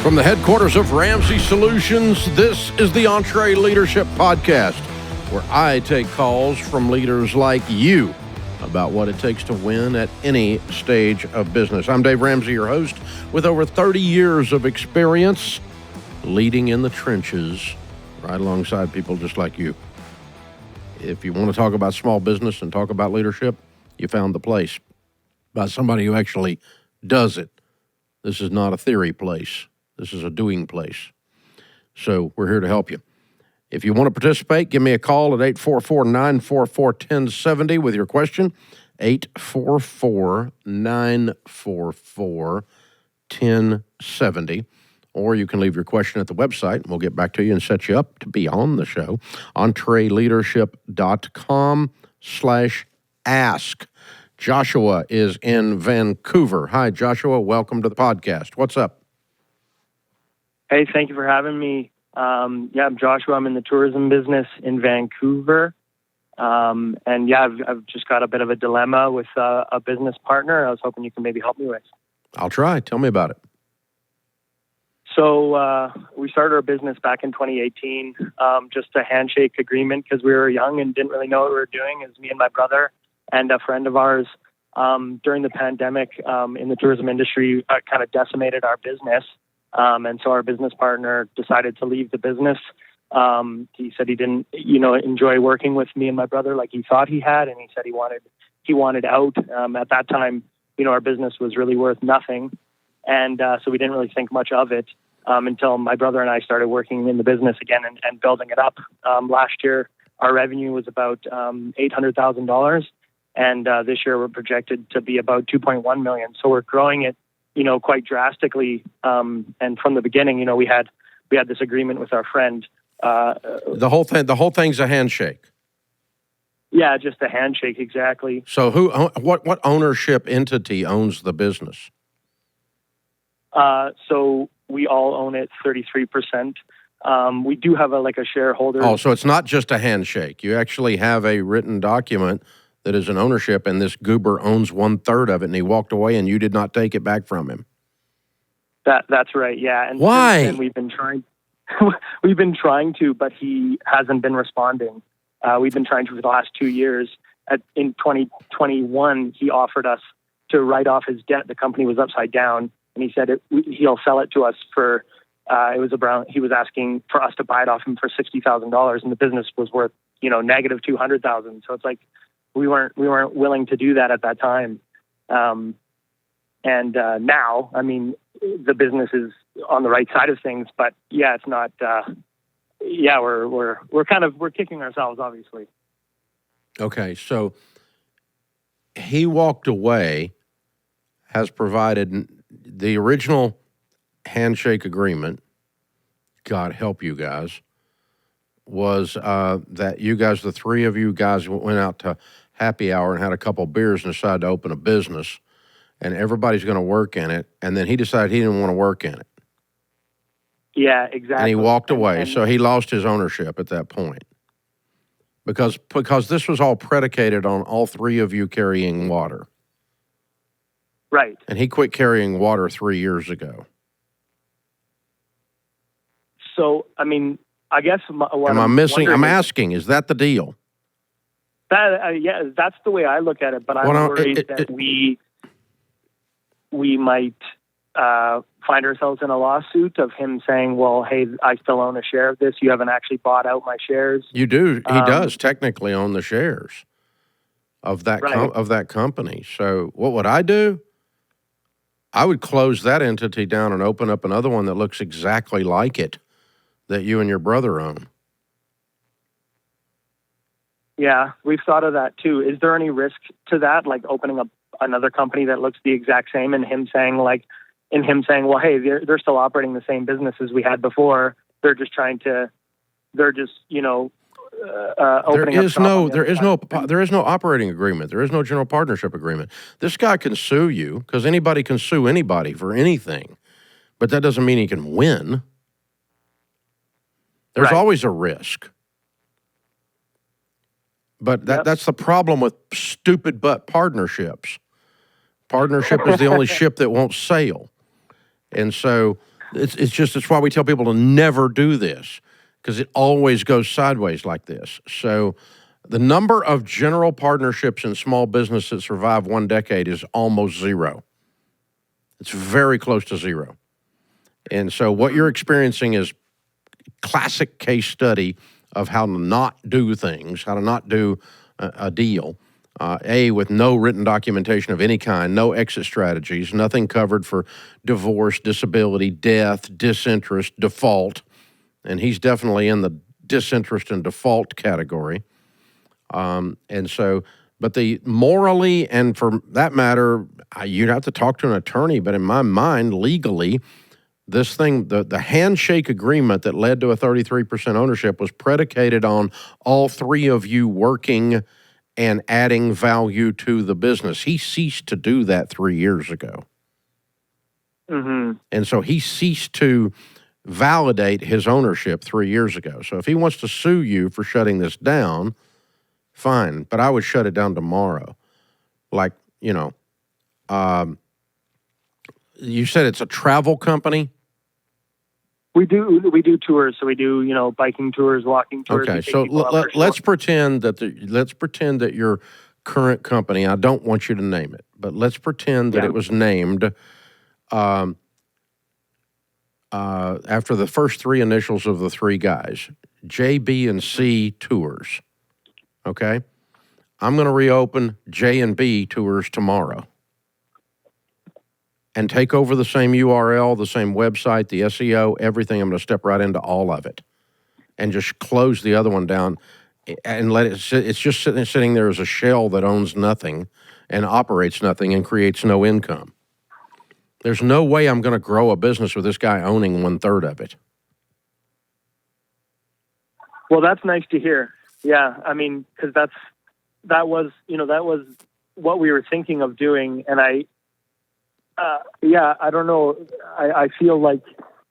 From the headquarters of Ramsey Solutions, this is the EntreLeadership podcast, where I take calls from leaders like you about what it takes to win at any stage of business. I'm Dave Ramsey, your host, with over 30 years of experience leading in the trenches, right alongside people just like you. If you want to talk about small business and talk about leadership, you found the place. By somebody who actually does it. This is not a theory place. This is a doing place. So we're here to help you. If you want to participate, give me a call at 844-944-1070 with your question, 844-944-1070. Or you can leave your question at the website, and we'll get back to you and set you up to be on the show. EntreLeadership.com/ask. Joshua is in Vancouver. Hi, Joshua. Welcome to the podcast. What's up? Hey, thank you for having me. I'm Joshua. I'm in the tourism business in Vancouver. I've just got a bit of a dilemma with a business partner I was hoping you can maybe help me with. I'll try. Tell me about it. So we started our business back in 2018, just a handshake agreement because we were young and didn't really know what we were doing. It was me and my brother and a friend of ours. During the pandemic in the tourism industry, kind of decimated our business. And so our business partner decided to leave the business. He said he didn't, enjoy working with me and my brother like he thought he had, and he said he wanted out. At that time, our business was really worth nothing, and so we didn't really think much of it until my brother and I started working in the business again and building it up. Last year, our revenue was about $800,000, and this year we're projected to be about $2.1 million. So we're growing it quite drastically. And from the beginning, we had this agreement with our friend. The whole thing's a handshake. Yeah, just a handshake, exactly. So what ownership entity owns the business? So we all own it 33%. We do have a shareholder. Oh, so it's not just a handshake. You actually have a written document that is an ownership, and this goober owns 1/3 of it, and he walked away, and you did not take it back from him. That's right, yeah. And why? And we've been trying to, but he hasn't been responding. We've been trying to for the last 2 years. In 2021, he offered us to write off his debt. The company was upside down, and he said he'll sell it to us for. He was asking for us to buy it off him for $60,000, and the business was worth negative $200,000. So it's like. We weren't willing to do that at that time, and now, the business is on the right side of things. But yeah, it's not. We're kicking ourselves, obviously. Okay, so he walked away, has provided the original handshake agreement. God help you guys. Was that you guys, the three of you guys, went out to happy hour and had a couple of beers and decided to open a business, and everybody's going to work in it, and then he decided he didn't want to work in it. Yeah, exactly. And he walked away, so he lost his ownership at that point. Because this was all predicated on all three of you carrying water. Right. And he quit carrying water 3 years ago. So, I guess I'm asking, is that the deal? That's the way I look at it. But I'm worried that we might find ourselves in a lawsuit of him saying, "Well, hey, I still own a share of this. You haven't actually bought out my shares." You do. He does technically own the shares of that right. of that company. So what would I do? I would close that entity down and open up another one that looks exactly like it, that you and your brother own. Yeah, we've thought of that too. Is there any risk to that, like opening up another company that looks the exact same, and him saying, well, hey, they're still operating the same business as we had before. They're just opening up. There is no operating agreement. There is no general partnership agreement. This guy can sue you because anybody can sue anybody for anything, but that doesn't mean he can win. There's always a risk. But that's the problem with stupid butt partnerships. Partnership is the only ship that won't sail. And so It's why we tell people to never do this, because it always goes sideways like this. So the number of general partnerships in small business that survive 1 decade is almost zero. It's very close to zero. And so what you're experiencing is classic case study of how to not do things, how to not do a deal. With no written documentation of any kind, no exit strategies, nothing covered for divorce, disability, death, disinterest, default. And he's definitely in the disinterest and default category. But the morally, and for that matter, you'd have to talk to an attorney, but in my mind, legally, this thing, the handshake agreement that led to a 33% ownership was predicated on all three of you working and adding value to the business. He ceased to do that 3 years ago. Mm-hmm. And so he ceased to validate his ownership 3 years ago. So if he wants to sue you for shutting this down, fine, but I would shut it down tomorrow. Like, you said it's a travel company? We do tours, so we do biking tours, walking tours. Okay, so let's pretend that your current company, I don't want you to name it, but let's pretend that it was named after the first three initials of the three guys, J, B, and C Tours. Okay, I'm going to reopen J and B Tours tomorrow and take over the same URL, the same website, the SEO, everything. I'm going to step right into all of it and just close the other one down and let it sit. It's just sitting there as a shell that owns nothing and operates nothing and creates no income. There's no way I'm going to grow a business with this guy owning 1/3 of it. Well, that's nice to hear. Yeah, I mean, because that was what we were thinking of doing, and I don't know. I feel like,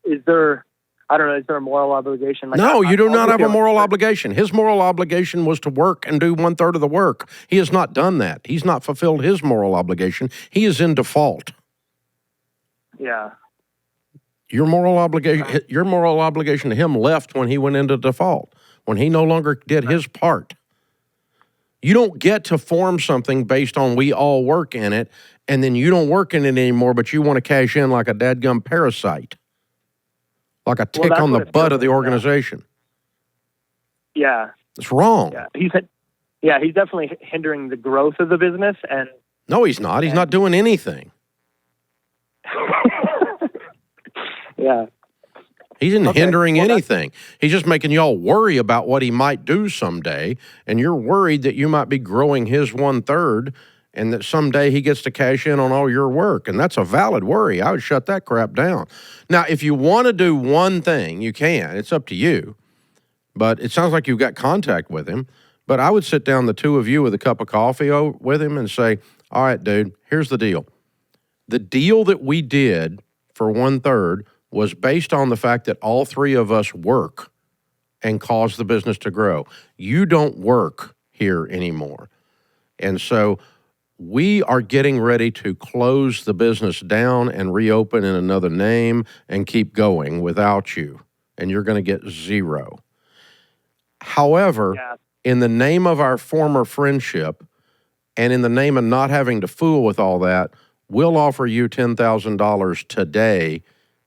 is there a moral obligation? Like, no, you do not have a moral obligation. His moral obligation was to work and do 1/3 of the work. He has not done that. He's not fulfilled his moral obligation. He is in default. Yeah. Your moral obligation to him left when he went into default, when he no longer did his part. You don't get to form something based on we all work in it, and then you don't work in it anymore, but you want to cash in like a dadgum parasite, like a tick on the butt of the organization. Yeah. It's wrong. Yeah. He's definitely hindering the growth of the business. And no, he's not. He's not doing anything. Yeah. He isn't hindering anything. He's just making y'all worry about what he might do someday, and you're worried that you might be growing his 1/3 and that someday he gets to cash in on all your work, and that's a valid worry. I would shut that crap down. Now, if you want to do one thing, you can. It's up to you. But it sounds like you've got contact with him. But I would sit down, the two of you, with a cup of coffee with him and say, all right, dude, here's the deal. The deal that we did for 1/3 was based on the fact that all three of us work and cause the business to grow. You don't work here anymore. And so we are getting ready to close the business down and reopen in another name and keep going without you. And you're going to get zero. However, in the name of our former friendship and in the name of not having to fool with all that, we'll offer you $10,000 today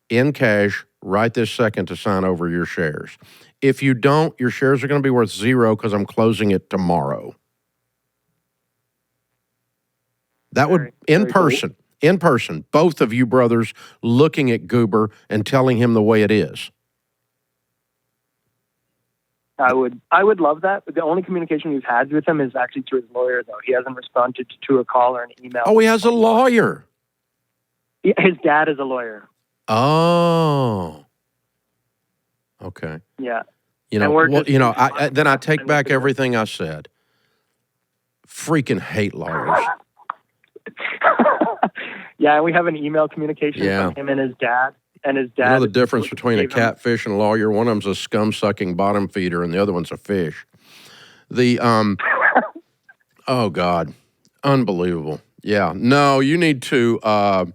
in cash right this second to sign over your shares. If you don't, your shares are going to be worth zero because I'm closing it tomorrow. That would, in person, both of you brothers looking at Goober and telling him the way it is. I would love that. But the only communication we've had with him is actually through his lawyer, though. He hasn't responded to a call or an email. Oh, he has a lawyer. His dad is a lawyer. Oh. Okay. Yeah. Then I take back everything I said. Freaking hate lawyers. Yeah, and we have an email communication from him and his dad. And his dad. You know the difference between a catfish and a lawyer? One of them's a scum-sucking bottom feeder, and the other one's a fish. Oh, God. Unbelievable. Yeah. No, you need to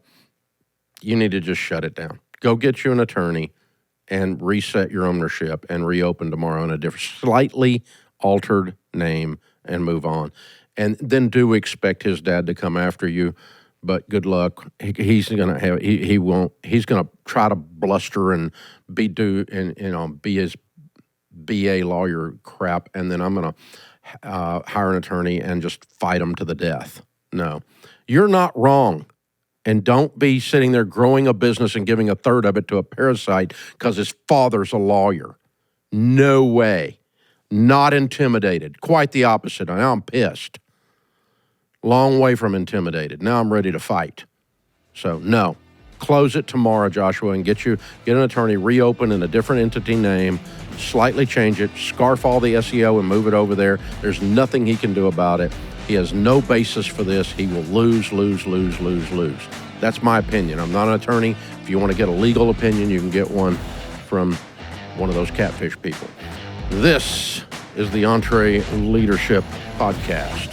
just shut it down. Go get you an attorney and reset your ownership and reopen tomorrow in a different, slightly altered name and move on. And then do expect his dad to come after you, but good luck. He's gonna have he won't. He's gonna try to bluster and be his BA lawyer crap, and then I'm gonna hire an attorney and just fight him to the death. No, you're not wrong. And don't be sitting there growing a business and giving a third of it to a parasite because his father's a lawyer. No way. Not intimidated. Quite the opposite. Now I'm pissed. Long way from intimidated. Now I'm ready to fight. So no. Close it tomorrow, Joshua, and get an attorney, reopen in a different entity name, slightly change it, scarf all the SEO and move it over there. There's nothing he can do about it. He has no basis for this. He will lose. That's my opinion. I'm not an attorney. If you want to get a legal opinion, you can get one from one of those catfish people. This is the EntreLeadership Podcast.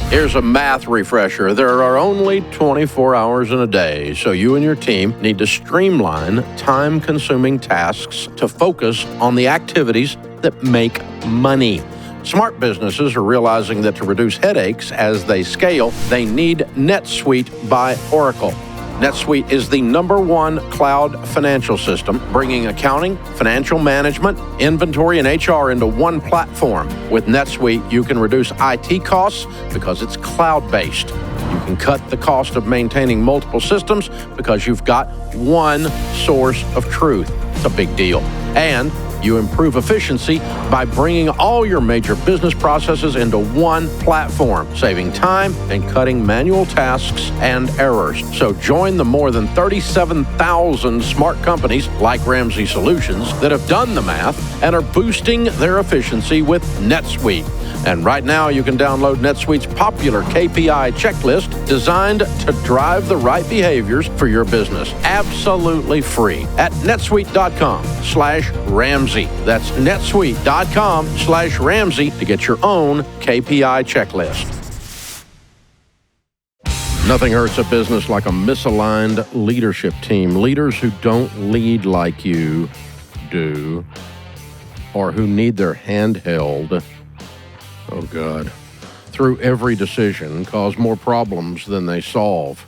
Here's a math refresher. There are only 24 hours in a day, so you and your team need to streamline time-consuming tasks to focus on the activities that make money. Smart businesses are realizing that to reduce headaches as they scale, they need NetSuite by Oracle. NetSuite is the #1 cloud financial system, bringing accounting, financial management, inventory, and HR into one platform. With NetSuite, you can reduce IT costs because it's cloud-based. You can cut the cost of maintaining multiple systems because you've got one source of truth. It's a big deal. And you improve efficiency by bringing all your major business processes into one platform, saving time and cutting manual tasks and errors. So join the more than 37,000 smart companies like Ramsey Solutions that have done the math and are boosting their efficiency with NetSuite. And right now, you can download NetSuite's popular KPI checklist designed to drive the right behaviors for your business. Absolutely free at netsuite.com/Ramsey. That's netsuite.com/Ramsey to get your own KPI checklist. Nothing hurts a business like a misaligned leadership team. Leaders who don't lead like you do, or who need their hand held, oh God, through every decision, cause more problems than they solve.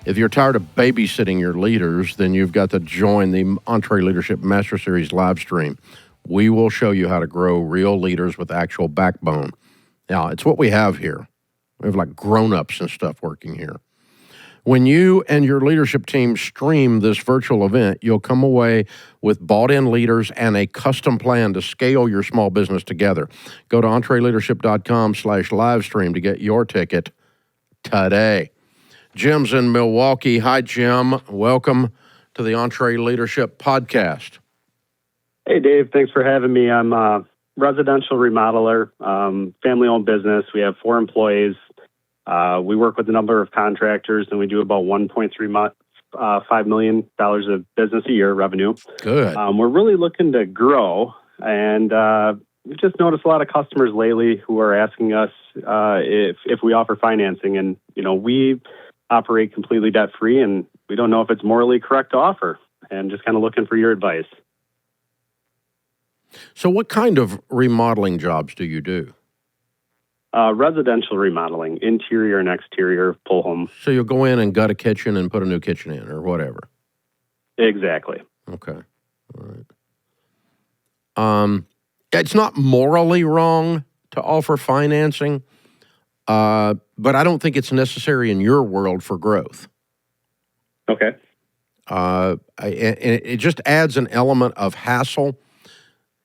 If you're tired of babysitting your leaders, then you've got to join the EntreLeadership Master Series live stream. We will show you how to grow real leaders with actual backbone. Now, it's what we have here. We have like grown-ups and stuff working here. When you and your leadership team stream this virtual event, you'll come away with bought-in leaders and a custom plan to scale your small business together. Go to EntreLeadership.com/livestream to get your ticket today. Jim's in Milwaukee. Hi, Jim. Welcome to the EntreLeadership Podcast. Hey, Dave. Thanks for having me. I'm a residential remodeler, family-owned business. We have 4 employees. We work with a number of contractors, and we do about $1.35 million of business a year revenue. Good. We're really looking to grow, and we've just noticed a lot of customers lately who are asking us if we offer financing, and we operate completely debt-free, and we don't know if it's morally correct to offer, and just kind of looking for your advice. So what kind of remodeling jobs do you do? Residential remodeling, interior and exterior pull home. So you'll go in and gut a kitchen and put a new kitchen in or whatever? Exactly. Okay. All right. It's not morally wrong to offer financing, but I don't think it's necessary in your world for growth. Okay. It just adds an element of hassle.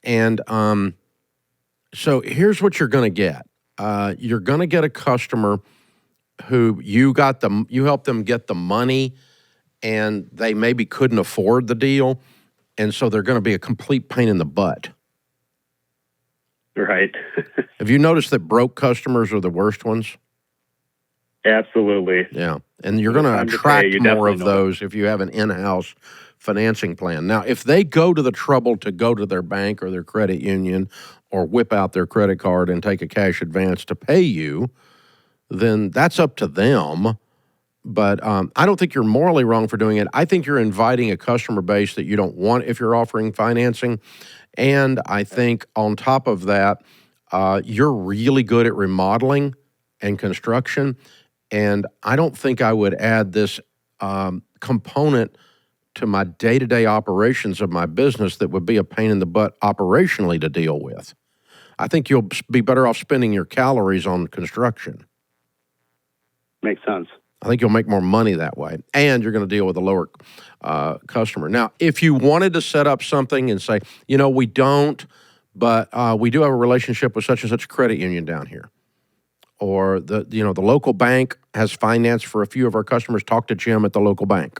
And so here's what you're going to get. You're going to get a customer who you help them get the money, and they maybe couldn't afford the deal, and so they're going to be a complete pain in the butt. Right. Have you noticed that broke customers are the worst ones? Absolutely. Yeah, and you're going to attract more of those if you have an in-house financing plan. Now, if they go to the trouble to go to their bank or their credit union or whip out their credit card and take a cash advance to pay you, then that's up to them. But I don't think you're morally wrong for doing it. I think you're inviting a customer base that you don't want if you're offering financing. And I think on top of that, you're really good at remodeling and construction. And I don't think I would add this component to my day-to-day operations of my business that would be a pain in the butt operationally to deal with. I think you'll be better off spending your calories on construction. Makes sense. I think you'll make more money that way, and you're going to deal with a lower customer. Now, if you wanted to set up something and say, we don't, but we do have a relationship with such and such credit union down here, or the local bank has finance for a few of our customers, talk to Jim at the local bank,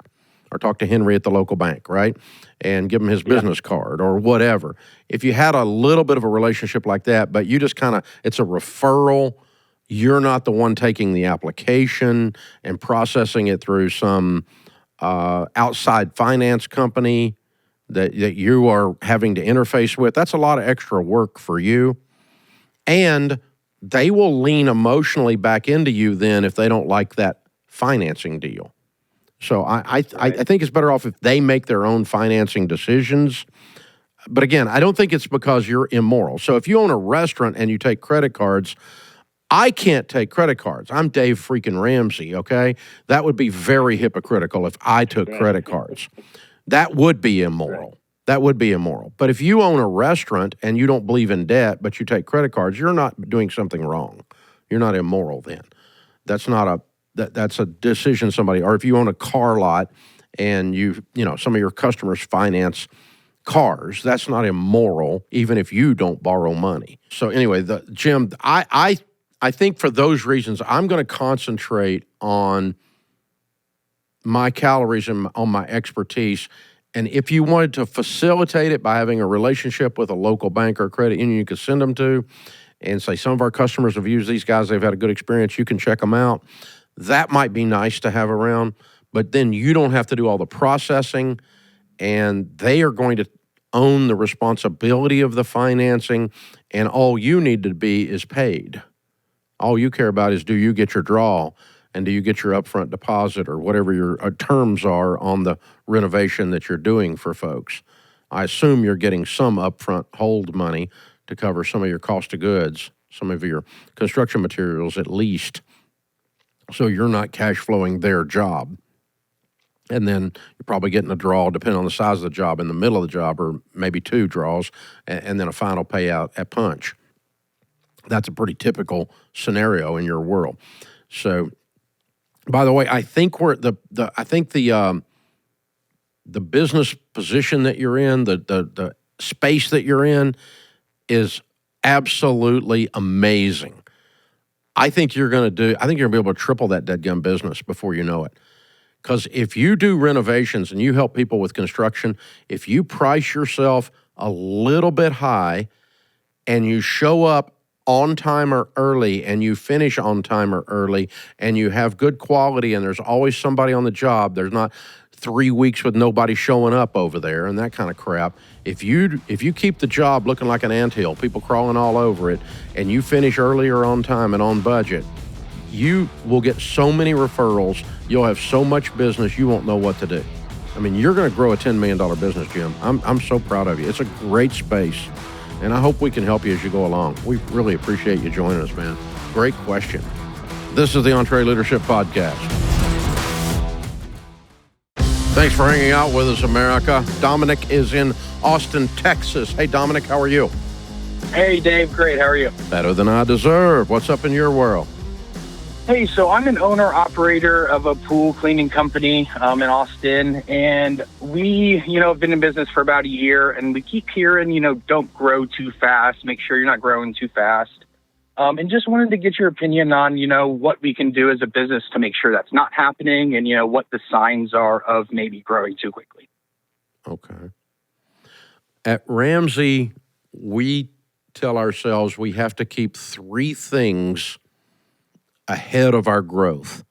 or talk to Henry at the local bank, right? And give him his business card or whatever. If you had a little bit of a relationship like that, but you just it's a referral, you're not the one taking the application and processing it through some outside finance company that you are having to interface with, that's a lot of extra work for you. And they will lean emotionally back into you then if they don't like that financing deal. So I think it's better off if they make their own financing decisions. But again, I don't think it's because you're immoral. So if you own a restaurant and you take credit cards, I can't take credit cards. I'm Dave freaking Ramsey, okay? That would be very hypocritical if I took credit cards. That would be immoral. Right. That would be immoral. But if you own a restaurant and you don't believe in debt, but you take credit cards, you're not doing something wrong. You're not immoral then. That's a decision somebody, or if you own a car lot and some of your customers finance cars, that's not immoral, even if you don't borrow money. So anyway, Jim, I think for those reasons, I'm going to concentrate on my calories and on my expertise. And if you wanted to facilitate it by having a relationship with a local bank or credit union you could send them to and say, some of our customers have used these guys, they've had a good experience, you can check them out. That might be nice to have around, but then you don't have to do all the processing, and they are going to own the responsibility of the financing, and all you need to be is paid. All you care about is, do you get your draw, and do you get your upfront deposit, or whatever your terms are on the renovation that you're doing for folks. I assume you're getting some upfront hold money to cover some of your cost of goods, some of your construction materials at least, so you're not cash flowing their job. And then you're probably getting a draw, depending on the size of the job, in the middle of the job, or maybe 2 draws, and then a final payout at punch. That's a pretty typical scenario in your world. So, by the way, I think the business position that you're in, the space that you're in, is absolutely amazing. I think you're going to be able to triple that deadgum business before you know it. Because if you do renovations and you help people with construction, if you price yourself a little bit high and you show up on time or early and you finish on time or early and you have good quality and there's always somebody on the job, there's not 3 weeks with nobody showing up over there and that kind of crap. If you keep the job looking like an anthill, people crawling all over it, and you finish earlier on time and on budget, you will get so many referrals, you'll have so much business, you won't know what to do. I mean, you're going to grow a $10 million business, Jim. I'm so proud of you. It's a great space, and I hope we can help you as you go along. We really appreciate you joining us, man. Great question. This is the EntreLeadership Podcast. Thanks for hanging out with us, America. Dominic is in Austin, Texas. Hey, Dominic, how are you? Hey, Dave. Great. How are you? Better than I deserve. What's up in your world? Hey, so I'm an owner-operator of a pool cleaning company in Austin, and we, have been in business for about a year, and we keep hearing, don't grow too fast, make sure you're not growing too fast. And just wanted to get your opinion on, what we can do as a business to make sure that's not happening, and, what the signs are of maybe growing too quickly. Okay. At Ramsey, we tell ourselves we have to keep 3 things ahead of our growth.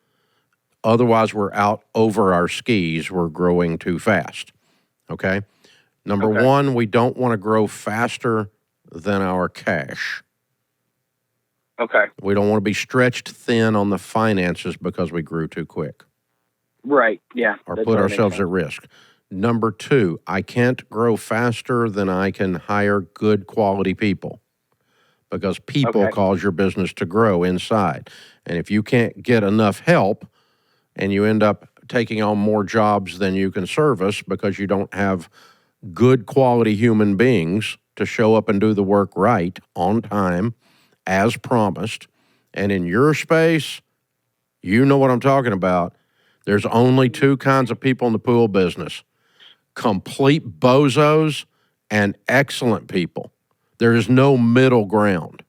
Otherwise, we're out over our skis. We're growing too fast. Okay? Number 1, we don't want to grow faster than our cash. Okay. We don't want to be stretched thin on the finances because we grew too quick. Right. Yeah. or that put totally makes ourselves sense. at risk. Number two, I can't grow faster than I can hire good quality people, because people Okay. cause your business to grow inside. And if you can't get enough help and you end up taking on more jobs than you can service because you don't have good quality human beings to show up and do the work right on time as promised, and in your space, you know what I'm talking about. There's only two kinds of people in the pool business: complete bozos and excellent people. There is no middle ground,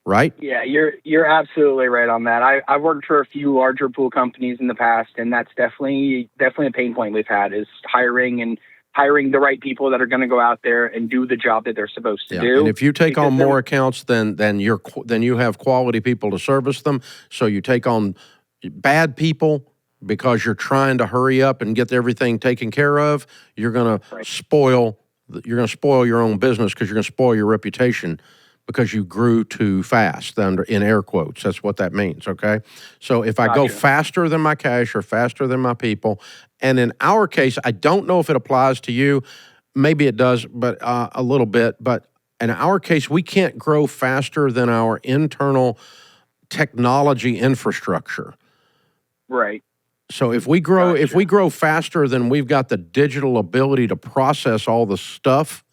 right? Yeah, you're absolutely right on that. I've worked for a few larger pool companies in the past, and that's definitely a pain point we've had, is hiring the right people that are going to go out there and do the job that they're supposed to do. And if you take on more accounts than you have quality people to service them, so you take on bad people because you're trying to hurry up and get everything taken care of, you're going to spoil your own business, because you're going to spoil your reputation because you grew too fast, in air quotes. That's what that means, okay? So if I go faster than my cash or faster than my people, and in our case, I don't know if it applies to you, maybe it does, but a little bit, but in our case, we can't grow faster than our internal technology infrastructure. Right. So if we grow faster than we've got the digital ability to process all the stuff,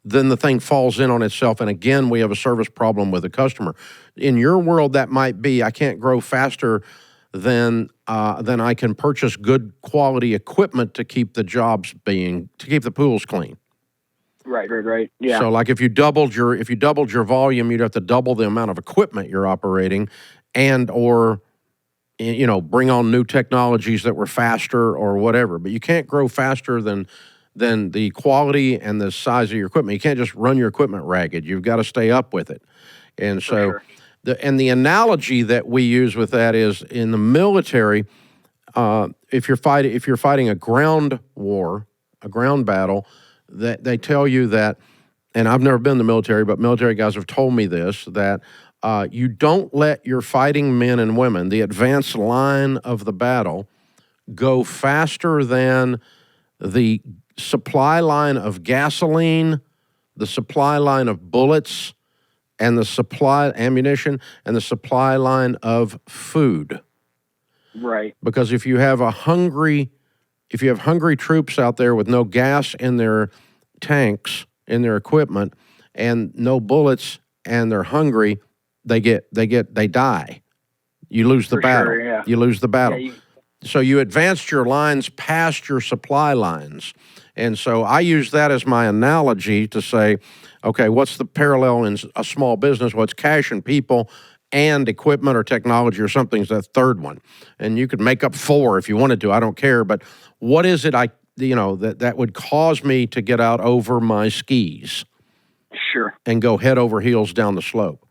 then the thing falls in on itself, and again, we have a service problem with the customer. In your world, that might be, I can't grow faster than I can purchase good quality equipment to keep the pools clean. Right. Yeah. So like if you doubled your volume, you'd have to double the amount of equipment you're operating, or bring on new technologies that were faster or whatever. But you can't grow faster than the quality and the size of your equipment. You can't just run your equipment ragged. You've got to stay up with it. And so, the analogy that we use with that is, in the military, if you're fighting a ground war, a ground battle, that they tell you that, and I've never been in the military, but military guys have told me this, that you don't let your fighting men and women, the advanced line of the battle, go faster than the supply line of gasoline, the supply line of bullets, and the supply ammunition, and the supply line of food. Right. Because if you have hungry troops out there with no gas in their tanks, in their equipment, and no bullets, and they're hungry, they die. You lose the battle. Sure, yeah. You lose the battle. Yeah, So you advanced your lines past your supply lines. And so I use that as my analogy to say, okay, what's the parallel in a small business? What's cash and people and equipment or technology or something's the third one. And you could make up four if you wanted to. I don't care. But what is it that would cause me to get out over my skis? Sure. And go head over heels down the slope.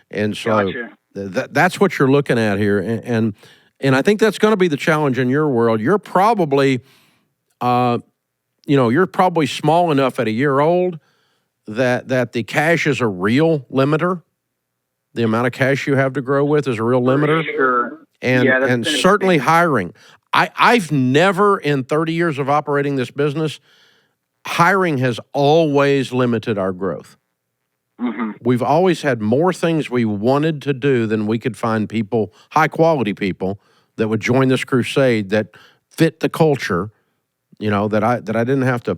And so that's what you're looking at here. And I think that's going to be the challenge in your world. You're probably, you're probably small enough at a year old that the cash is a real limiter. The amount of cash you have to grow with is a real limiter. Sure. And certainly hiring. I've never, in 30 years of operating this business, hiring has always limited our growth. Mm-hmm. We've always had more things we wanted to do than we could find people, high-quality people, that would join this crusade that fit the culture, that I didn't have to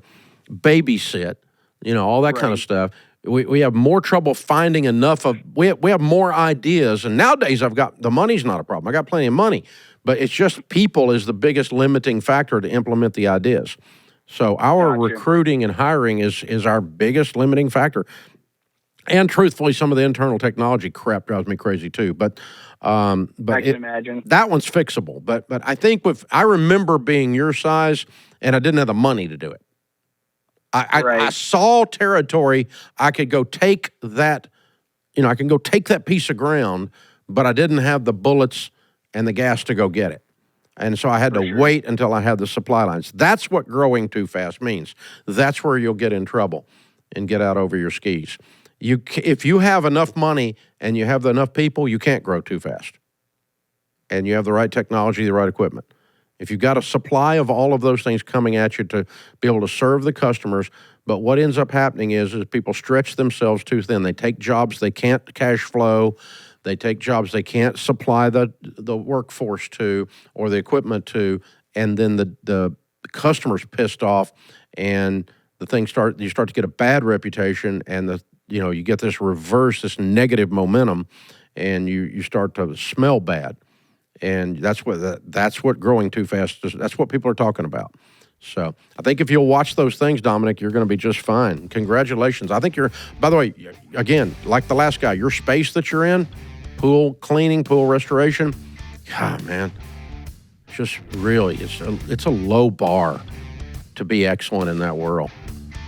babysit, all that kind of stuff. We have more trouble finding enough of, we have more ideas. And nowadays the money's not a problem. I got plenty of money. But it's just people is the biggest limiting factor to implement the ideas. So our recruiting and hiring is our biggest limiting factor. And truthfully, some of the internal technology crap drives me crazy too. But I can imagine. That one's fixable. But I think I remember being your size, and I didn't have the money to do it. I saw territory. I could go take that. I can go take that piece of ground, but I didn't have the bullets and the gas to go get it. And so I had to wait until I had the supply lines. That's what growing too fast means. That's where you'll get in trouble and get out over your skis. If you have enough money and you have enough people, you can't grow too fast. And you have the right technology, the right equipment. If you've got a supply of all of those things coming at you to be able to serve the customers, but what ends up happening is people stretch themselves too thin. They take jobs they can't cash flow. They take jobs they can't supply the workforce to or the equipment to, and then the customer's pissed off, and you start to get a bad reputation, and you get this negative momentum, and you start to smell bad. And that's what growing too fast is. That's what people are talking about. So I think if you'll watch those things, Dominic, you're going to be just fine. Congratulations. I think by the way, again, like the last guy, your space that you're in, pool cleaning, pool restoration, God, man, just really, it's a low bar to be excellent in that world.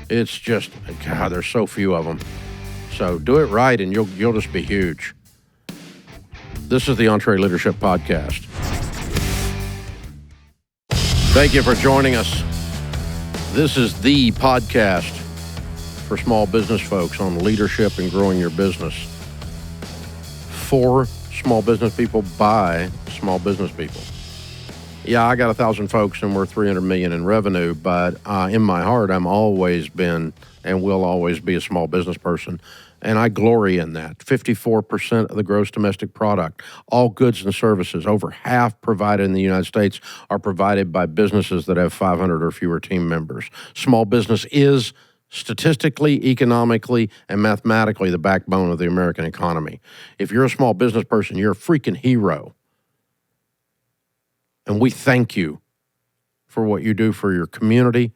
It's just, God, there's so few of them. So do it right and you'll just be huge. This is the EntreLeadership Podcast. Thank you for joining us. This is the podcast for small business folks on leadership and growing your business. For small business people, by small business people. Yeah, I got 1,000 folks and we're $300 million in revenue, but in my heart, I'm always been and will always be a small business person. And I glory in that. 54% of the gross domestic product, all goods and services, over half provided in the United States, are provided by businesses that have 500 or fewer team members. Small business is statistically, economically, and mathematically the backbone of the American economy. If you're a small business person, you're a freaking hero. And we thank you for what you do for your community,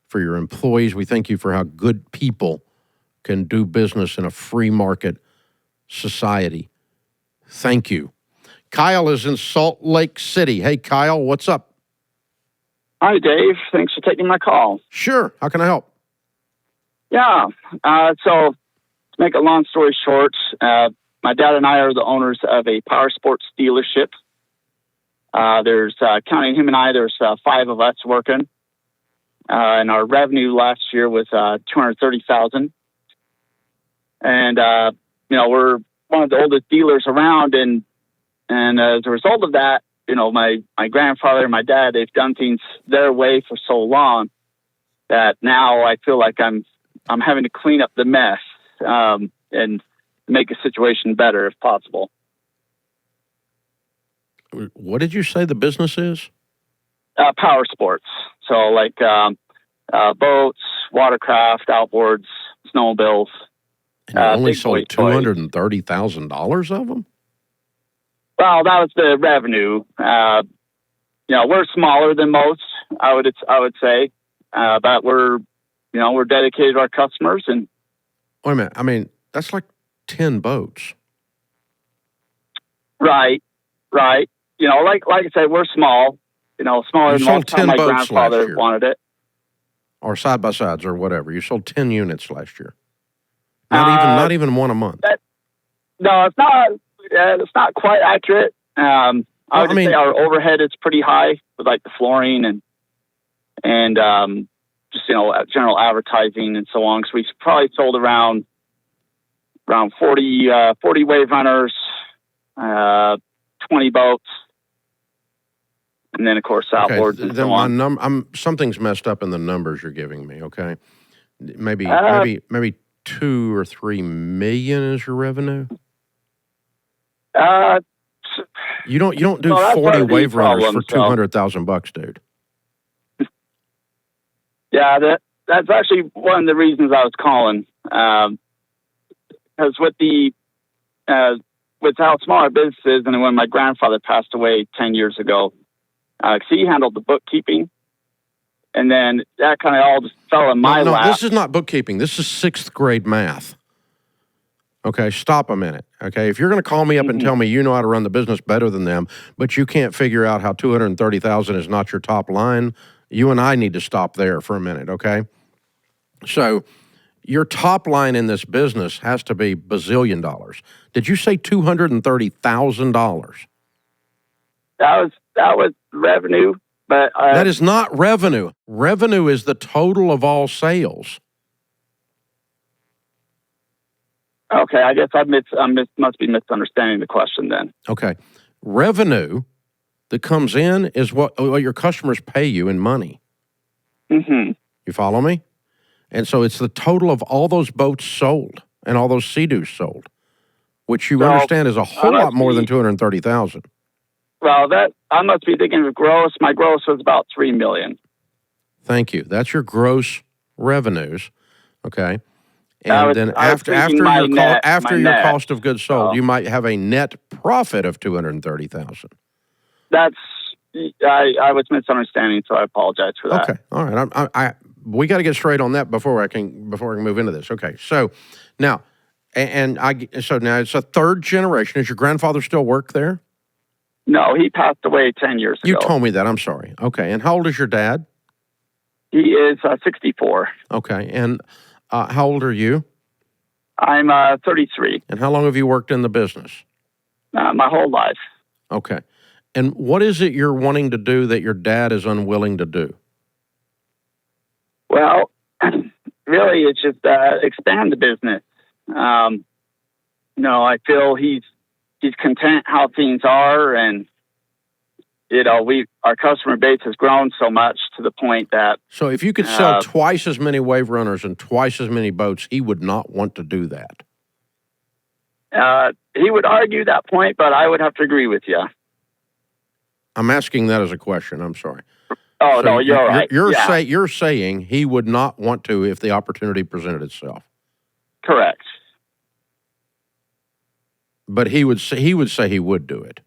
for your employees. We thank you for how good people can do business in a free market society. Thank you. Kyle is in Salt Lake City. Hey, Kyle, what's up? Hi, Dave. Thanks for taking my call. Sure. How can I help? Yeah. So to make a long story short, my dad and I are the owners of a power sports dealership. There's, counting him and I, there's 5 of us working. And our revenue last year was $230,000. And, we're one of the oldest dealers around. And as a result of that, my grandfather and my dad, they've done things their way for so long that now I feel like I'm having to clean up the mess, and make a situation better if possible. What did you say the business is? Power sports. So like, boats, watercraft, outboards, snowmobiles. And you only sold $230,000 of them? Well, that was the revenue. We're smaller than most, I would say, but we're dedicated to our customers. And wait a minute. I mean, that's like 10 boats. Right. Like I said, we're small. Smaller than most. My grandfather wanted it. Or side by sides or whatever. You sold 10 units last year. Not even one a month. No, it's not. It's not quite accurate. I would say our overhead is pretty high with like the flooring and just general advertising and so on. So we probably sold around 40 wave runners, 20 boats, and then of course outboards and so on. Something's messed up in the numbers you're giving me. Okay, maybe 2 or 3 million is your revenue. You don't do 40 wave runners for $200,000, dude. Yeah, that's actually one of the reasons I was calling. Because with how small our business is, and when my grandfather passed away 10 years ago, he handled the bookkeeping, and then that kind of all just fell in my lap. This is not bookkeeping. This is 6th grade math. Okay, stop a minute. Okay, if you're going to call me up and tell me you know how to run the business better than them, but you can't figure out how $230,000 is not your top line, you and I need to stop there for a minute. Okay, so your top line in this business has to be bazillion dollars. Did you say $230,000? That was revenue, but that is not revenue. Revenue is the total of all sales. Okay, I guess I must be misunderstanding the question then. Okay, revenue that comes in is what your customers pay you in money. Mm-hmm. You follow me? And so it's the total of all those boats sold and all those Sea-Doos sold, which you understand is a whole lot more than $230,000. Well, that I must be thinking of gross. My gross was about $3 million. Thank you. That's your gross revenues, okay? And then after your cost of goods sold, you might have a net profit of $230,000. That's I was misunderstanding, so I apologize for that. Okay, all right. We got to get straight on that before I can move into this. Okay, so now, now it's a third generation. Does your grandfather still work there? No, he passed away 10 years ago. You told me that. I'm sorry. Okay, and how old is your dad? He is 64. Okay, and how old are you? I'm 33. And how long have you worked in the business? My whole life. Okay. And what is it you're wanting to do that your dad is unwilling to do? Well, really, it's just expand the business. I feel he's content how things are, and our customer base has grown so much to the point that. So if you could sell twice as many wave runners and twice as many boats, he would not want to do that. He would argue that point, but I would have to agree with you. I'm asking that as a question. I'm sorry. Oh, so no, you're right. You're saying he would not want to if the opportunity presented itself. Correct. But he would say he would do it.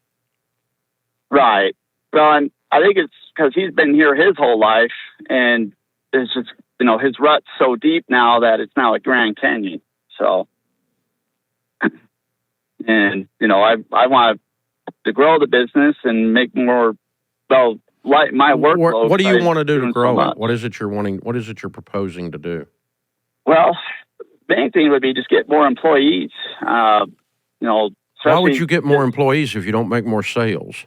Right. Well, and I think it's because he's been here his whole life, and it's just his rut's so deep now that it's now a Grand Canyon. So, and I want to grow the business and make more. Well, like my workload. What do you want to do to grow it? What is it you're wanting? What is it you're proposing to do? Well, the main thing would be just get more employees. Why would you get more employees if you don't make more sales?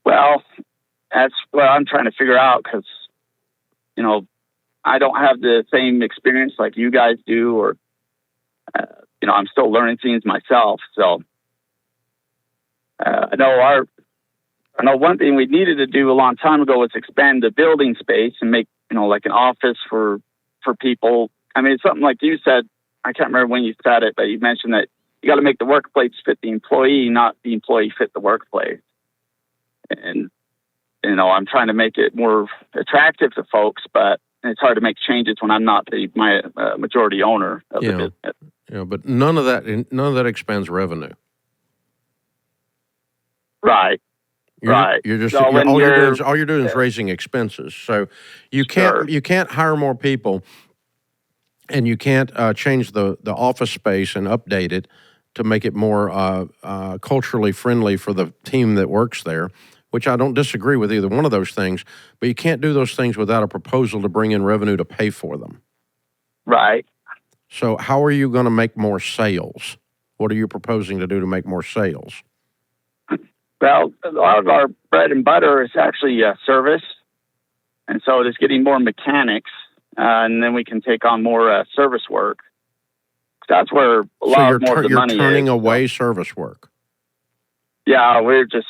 Well, that's what I'm trying to figure out because, I don't have the same experience like you guys do, or, I'm still learning things myself. So I know one thing we needed to do a long time ago was expand the building space and make, like an office for people. I mean, it's something like you said, I can't remember when you said it, but you mentioned that you got to make the workplace fit the employee, not the employee fit the workplace. And, I'm trying to make it more attractive to folks, but it's hard to make changes when I'm not my majority owner of the business. Yeah, but none of that expands revenue. Right. Right. All you're doing is raising expenses. So you can't hire more people, and you can't change the office space and update it to make it more culturally friendly for the team that works there, which I don't disagree with either one of those things, but you can't do those things without a proposal to bring in revenue to pay for them. Right. So how are you going to make more sales? What are you proposing to do to make more sales? Well, a lot of our bread and butter is actually service. And so just getting more mechanics, and then we can take on more service work. That's where a lot more of the money is. You're turning away service work. Yeah, we're just,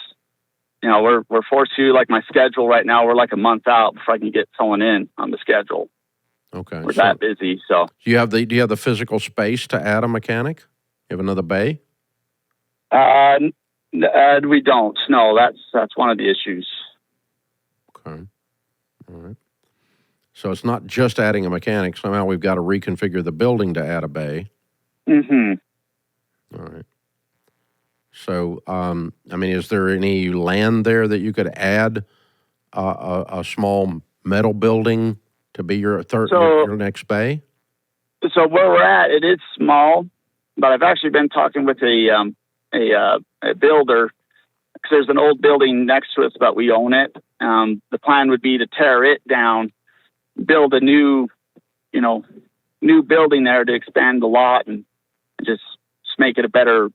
we're forced to, like my schedule right now, we're like a month out before I can get someone in on the schedule. Okay. We're that busy, so. Do you have the physical space to add a mechanic? You have another bay? We don't. No, that's one of the issues. Okay. All right. So it's not just adding a mechanic. Somehow we've got to reconfigure the building to add a bay. Mm-hmm. All right. So, is there any land there that you could add a small metal building to be your next bay? So where we're at, it is small, but I've actually been talking with a builder because there's an old building next to us, but we own it. The plan would be to tear it down, build a new building there to expand the lot and just make it a better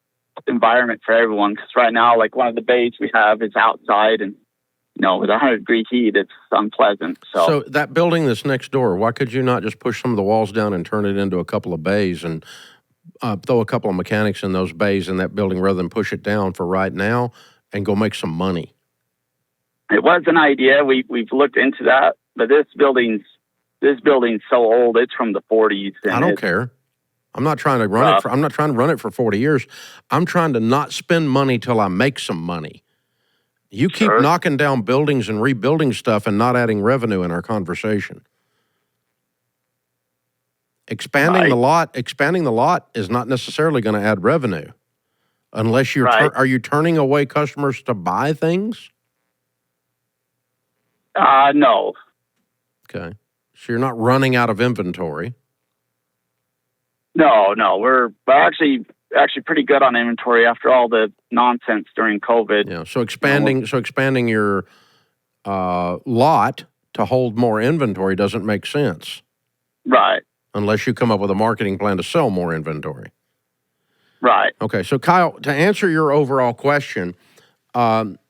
environment for everyone. Because right now, like one of the bays we have is outside, and with 100-degree heat, it's unpleasant. So that building that's next door, why could you not just push some of the walls down and turn it into a couple of bays and throw a couple of mechanics in those bays in that building rather than push it down for right now and go make some money? It was an idea. We've looked into that, but this building's so old. It's from the 40s. I don't care. I'm not trying to run it. I'm not trying to run it for 40 years. I'm trying to not spend money till I make some money. You keep knocking down buildings and rebuilding stuff and not adding revenue in our conversation. Expanding the lot is not necessarily going to add revenue, unless you're are you turning away customers to buy things? No. Okay, so you're not running out of inventory. No, we're actually pretty good on inventory after all the nonsense during COVID. Yeah, so expanding your lot to hold more inventory doesn't make sense. Right. Unless you come up with a marketing plan to sell more inventory. Right. Okay, so Kyle, to answer your overall question,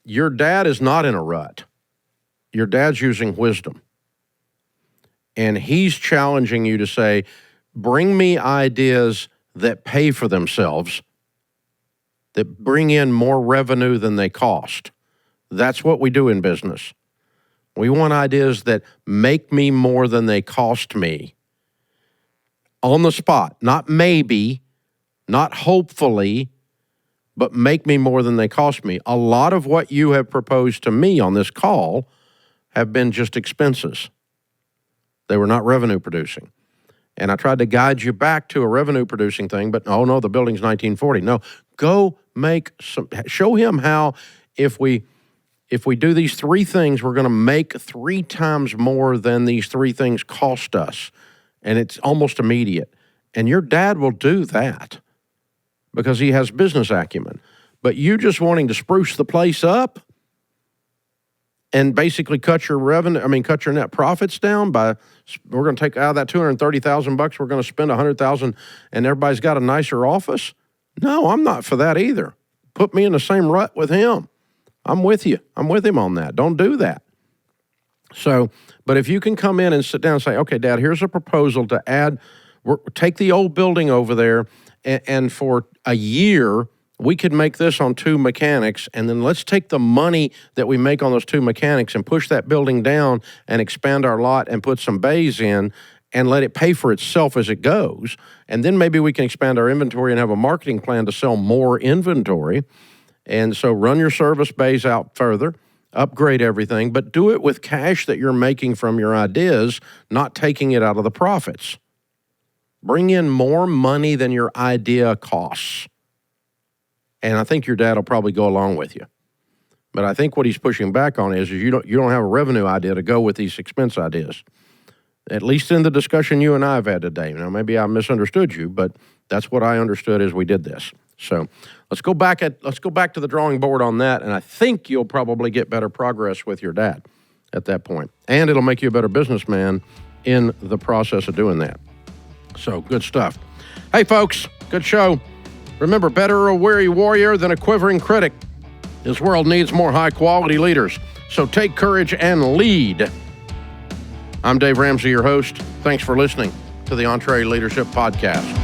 your dad is not in a rut. Your dad's using wisdom. And he's challenging you to say, bring me ideas that pay for themselves, that bring in more revenue than they cost. That's what we do in business. We want ideas that make me more than they cost me. On the spot, not maybe, not hopefully, but make me more than they cost me. A lot of what you have proposed to me on this call have been just expenses. They were not revenue producing. And I tried to guide you back to a revenue producing thing, but oh no, the building's 1940. No, go show him how if we do these three things, we're going to make 3 times more than these 3 things cost us. And it's almost immediate. And your dad will do that because he has business acumen. But you just wanting to spruce the place up and basically cut your net profits down by, we're going to take out of that $230,000, we're going to spend $100,000 and everybody's got a nicer office. No, I'm not for that either. Put me in the same rut with him. I'm with you. I'm with him on that. Don't do that. So, but if you can come in and sit down and say, okay, Dad, here's a proposal to add, take the old building over there and for a year, we could make this on 2 mechanics, and then let's take the money that we make on those 2 mechanics and push that building down and expand our lot and put some bays in and let it pay for itself as it goes. And then maybe we can expand our inventory and have a marketing plan to sell more inventory. And so run your service bays out further, upgrade everything, but do it with cash that you're making from your ideas, not taking it out of the profits. Bring in more money than your idea costs. And I think your dad will probably go along with you. But I think what he's pushing back on is you don't have a revenue idea to go with these expense ideas. At least in the discussion you and I have had today. Now, maybe I misunderstood you, but that's what I understood as we did this. So let's go back to the drawing board on that, and I think you'll probably get better progress with your dad at that point. And it'll make you a better businessman in the process of doing that. So good stuff. Hey, folks, good show. Remember, better a weary warrior than a quivering critic. This world needs more high-quality leaders. So take courage and lead. I'm Dave Ramsey, your host. Thanks for listening to the EntreLeadership Podcast.